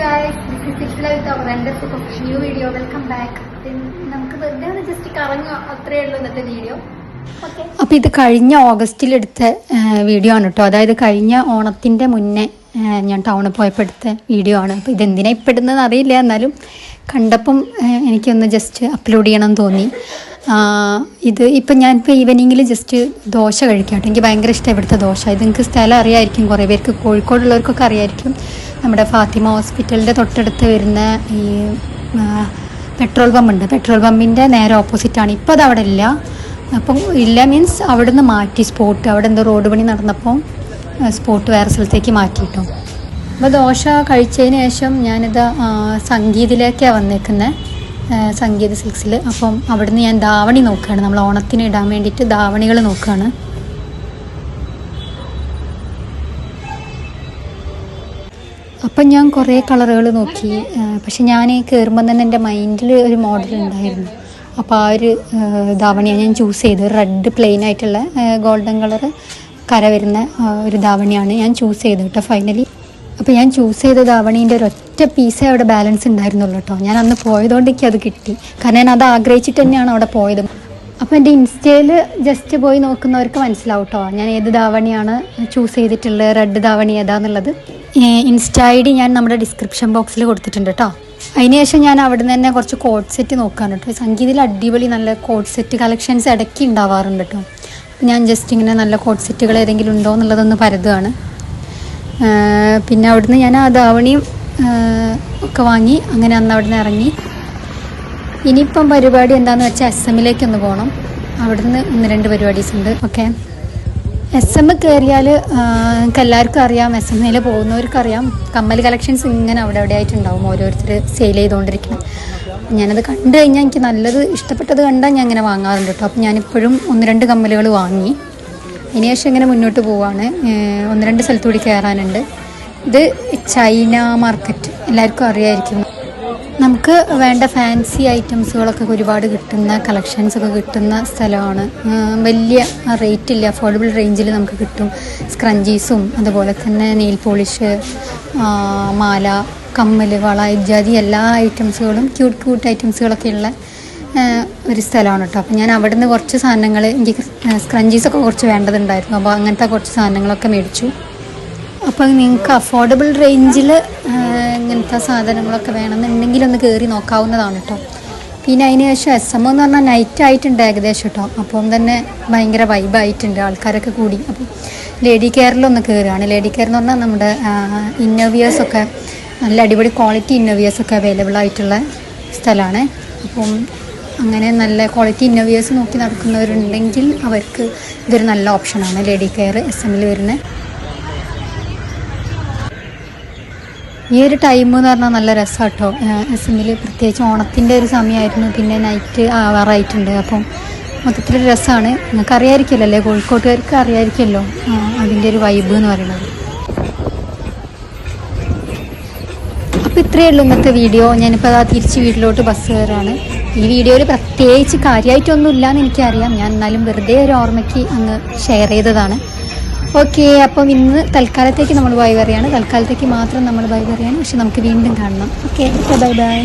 guys, this is Sixla with our wonderful new video. Welcome back. നമുക്ക് വെറുതെ ഒന്ന് just കറങ്ങുക, അത്രയേ ഉള്ളൂ ഇന്നത്തെ വീഡിയോ. അപ്പോൾ ഇത് കഴിഞ്ഞ ഓഗസ്റ്റിലെടുത്ത വീഡിയോ ആണ് കേട്ടോ. അതായത് കഴിഞ്ഞ ഓണത്തിൻ്റെ മുന്നേ ഞാൻ ടൗണിൽ പോയപ്പോൾ എടുത്ത വീഡിയോ ആണ്. അപ്പോൾ ഇതെന്തിനാണ് ഇപ്പോൾ ഇടുന്നതെന്ന് അറിയില്ല, എന്നാലും കണ്ടപ്പം എനിക്കൊന്ന് ജസ്റ്റ് അപ്ലോഡ് ചെയ്യണമെന്ന് തോന്നി. ഇത് ഇപ്പം ഞാനിപ്പോൾ ഈവനിങ്ങിൽ ജസ്റ്റ് ദോശ കഴിക്കാം. എനിക്ക് ഭയങ്കര ഇഷ്ടം ഇവിടുത്തെ ദോശ. ഇത് നിങ്ങൾക്ക് സ്ഥലം അറിയാമായിരിക്കും, കുറേ പേർക്ക് കോഴിക്കോടുള്ളവർക്കൊക്കെ അറിയാമായിരിക്കും. നമ്മുടെ ഫാത്തിമ ഹോസ്പിറ്റലിൻ്റെ തൊട്ടടുത്ത് വരുന്ന ഈ പെട്രോൾ പമ്പുണ്ട്. പെട്രോൾ പമ്പിൻ്റെ നേരെ ഓപ്പോസിറ്റാണ്. ഇപ്പോൾ അത് അവിടെ ഇല്ല. അപ്പം ഇല്ല മീൻസ് അവിടെ നിന്ന് മാറ്റി സ്പോട്ട്. അവിടെ എന്തോ റോഡ് പണി നടന്നപ്പോൾ സ്പോട്ട് വേറെ സ്ഥലത്തേക്ക് മാറ്റിയിട്ടോ. അപ്പോൾ ദോശ കഴിച്ചതിന് ശേഷം ഞാനിത് സംഗീതിലേക്കാണ് വന്നേക്കുന്നത്, സംഗീത സിൽക്സിൽ. അപ്പം അവിടുന്ന് ഞാൻ ധാവണി നോക്കുകയാണ്. നമ്മൾ ഓണത്തിന് ഇടാൻ വേണ്ടിയിട്ട് ധാവണികൾ നോക്കുകയാണ്. അപ്പം ഞാൻ കുറേ കളറുകൾ നോക്കി. പക്ഷെ ഞാൻ കയറുമ്പം തന്നെ എൻ്റെ മൈൻഡിൽ ഒരു മോഡൽ ഉണ്ടായിരുന്നു. അപ്പോൾ ആ ഒരു ധാവണിയാണ് ഞാൻ ചൂസ് ചെയ്തത്. റെഡ് പ്ലെയിൻ ആയിട്ടുള്ള ഗോൾഡൻ കളർ കര വരുന്ന ഒരു ധാവണിയാണ് ഞാൻ ചൂസ് ചെയ്തത് കേട്ടോ ഫൈനലി. അപ്പോൾ ഞാൻ ചൂസ് ചെയ്ത ധാവണീൻ്റെ ഒരൊറ്റ പീസേ അവിടെ ബാലൻസ് ഉണ്ടായിരുന്നുള്ളൂ കേട്ടോ. ഞാൻ അന്ന് പോയതുകൊണ്ട് എനിക്ക് അത് കിട്ടി. കാരണം ഞാൻ അത് ആഗ്രഹിച്ചിട്ട് തന്നെയാണ് അവിടെ പോയത്. അപ്പോൾ എൻ്റെ ഇൻസ്റ്റയിൽ ജസ്റ്റ് പോയി നോക്കുന്നവർക്ക് മനസ്സിലാവും കേട്ടോ ഞാൻ ഏത് ധാവണിയാണ് ചൂസ് ചെയ്തിട്ടുള്ളത്, റെഡ് ധാവണി ഏതാന്നുള്ളത്. ഇൻസ്റ്റ ID ഞാൻ നമ്മുടെ ഡിസ്ക്രിപ്ഷൻ ബോക്സിൽ കൊടുത്തിട്ടുണ്ട് കേട്ടോ. അതിനുശേഷം ഞാൻ അവിടെ നിന്ന് തന്നെ കുറച്ച് കോഡ് സെറ്റ് നോക്കാണ് കേട്ടോ. സംഗീതത്തിൽ അടിപൊളി നല്ല കോഡ് സെറ്റ് കളക്ഷൻസ് ഇടയ്ക്ക് ഉണ്ടാവാറുണ്ട് കേട്ടോ. ഞാൻ ജസ്റ്റ് ഇങ്ങനെ നല്ല കോഡ് സെറ്റുകൾ ഏതെങ്കിലും ഉണ്ടോ എന്നുള്ളതൊന്ന് പരതുകയാണ്. പിന്നെ അവിടുന്ന് ഞാൻ ആ ധാവണിയും ഒക്കെ വാങ്ങി അങ്ങനെ അന്ന് അവിടെ നിന്ന് ഇറങ്ങി. ഇനിയിപ്പം പരിപാടി എന്താണെന്ന് വെച്ചാൽ SM ഒന്ന് പോകണം. അവിടുന്ന് 1-2 പരിപാടീസ് ഉണ്ട്. ഓക്കെ, SM കയറിയാൽ നിങ്ങൾക്ക് എല്ലാവർക്കും അറിയാം, SM പോകുന്നവർക്കറിയാം കമ്മൽ കളക്ഷൻസ് ഇങ്ങനെ അവിടെ ആയിട്ടുണ്ടാവും, ഓരോരുത്തർ സെയിൽ ചെയ്തുകൊണ്ടിരിക്കണം. ഞാനത് കണ്ടു കഴിഞ്ഞാൽ എനിക്ക് നല്ലത് ഇഷ്ടപ്പെട്ടത് കണ്ടാൽ ഞാൻ അങ്ങനെ വാങ്ങാറുണ്ട് കേട്ടോ. അപ്പം ഞാനിപ്പോഴും 1-2 കമ്മലുകൾ വാങ്ങി. അതിന് ശേഷം ഇങ്ങനെ മുന്നോട്ട് പോവാണ്. 1-2 സ്ഥലത്ത് കൂടി കയറാനുണ്ട്. ഇത് ചൈന മാർക്കറ്റ്, എല്ലാവർക്കും അറിയാമായിരിക്കും. നമുക്ക് വേണ്ട ഫാൻസി ഐറ്റംസുകളൊക്കെ ഒരുപാട് കിട്ടുന്ന, കളക്ഷൻസൊക്കെ കിട്ടുന്ന സ്ഥലമാണ്. വലിയ റേറ്റില്ല, അഫോർഡബിൾ റേഞ്ചിൽ നമുക്ക് കിട്ടും. സ്ക്രഞ്ചീസും അതുപോലെ തന്നെ നെയിൽ പോളിഷ്, മാല, കമ്മൽ, വള ഇത്യാദി എല്ലാ ഐറ്റംസുകളും ക്യൂട്ട് ഐറ്റംസുകളൊക്കെ ഉള്ള ഒരു സ്ഥലമാണ് കേട്ടോ. അപ്പോൾ ഞാൻ അവിടെ നിന്ന് കുറച്ച് സാധനങ്ങൾ, എനിക്ക് സ്ക്രഞ്ചീസൊക്കെ കുറച്ച് വേണ്ടതുണ്ടായിരുന്നു. അപ്പോൾ അങ്ങനത്തെ കുറച്ച് സാധനങ്ങളൊക്കെ മേടിച്ചു. അപ്പോൾ നിങ്ങൾക്ക് അഫോർഡബിൾ റേഞ്ചിൽ ഇങ്ങനത്തെ സാധനങ്ങളൊക്കെ വേണമെന്നുണ്ടെങ്കിൽ ഒന്ന് കയറി നോക്കാവുന്നതാണ് കേട്ടോ. പിന്നെ അതിന് ശേഷം SM എന്ന് പറഞ്ഞാൽ നൈറ്റ് ആയിട്ടുണ്ട് ഏകദേശം കേട്ടോ. അപ്പം തന്നെ ഭയങ്കര വൈബായിട്ടുണ്ട് ആൾക്കാരൊക്കെ കൂടി. അപ്പം ലേഡി കെയറിലൊന്ന് കയറുകയാണ്. ലേഡി കെയർ എന്ന് പറഞ്ഞാൽ നമ്മുടെ ഇന്നോവിയേഴ്സൊക്കെ നല്ല അടിപൊളി ക്വാളിറ്റി ഇന്നോവിയേഴ്സൊക്കെ അവൈലബിൾ ആയിട്ടുള്ള സ്ഥലമാണ്. അപ്പം അങ്ങനെ നല്ല ക്വാളിറ്റി ഇന്നോവിയേഴ്സ് നോക്കി നടക്കുന്നവരുണ്ടെങ്കിൽ അവർക്ക് ഇതൊരു നല്ല ഓപ്ഷനാണ് ലേഡി കെയർ SM വരുന്നത്. ഈ ഒരു ടൈം എന്ന് പറഞ്ഞാൽ നല്ല രസമാണ് കേട്ടോ. SM പ്രത്യേകിച്ച് ഓണത്തിൻ്റെ ഒരു സമയമായിരുന്നു. പിന്നെ നൈറ്റ് ആവാറായിട്ടുണ്ട്. അപ്പം മൊത്തത്തിലൊരു രസമാണ്. നിങ്ങൾക്ക് അറിയാമായിരിക്കുമല്ലോ അല്ലേ, കോഴിക്കോട്ടുകാർക്ക് അറിയാമായിരിക്കുമല്ലോ അതിൻ്റെ ഒരു വൈബ് എന്ന് പറയുന്നത്. അപ്പോൾ ഇത്രയേ ഉള്ളൂ ഇന്നത്തെ വീഡിയോ. ഞാനിപ്പോൾ അതാ തിരിച്ച് വീട്ടിലോട്ട് ബസ് കയറാണ്. ഈ വീഡിയോയിൽ പ്രത്യേകിച്ച് കാര്യമായിട്ടൊന്നും ഇല്ലയെന്ന് എനിക്കറിയാം. ഞാൻ എന്നാലും വെറുതെ ഒരു ഓർമ്മയ്ക്ക് അങ്ങ് ഷെയർ ചെയ്തതാണ്. ഓക്കെ, അപ്പം ഇന്ന് തൽക്കാലത്തേക്ക് നമ്മൾ ബൈ പറയാണ്. തൽക്കാലത്തേക്ക് മാത്രം നമ്മൾ ബൈ പറയാണ്. പക്ഷെ നമുക്ക് വീണ്ടും കാണണം. Okay, by.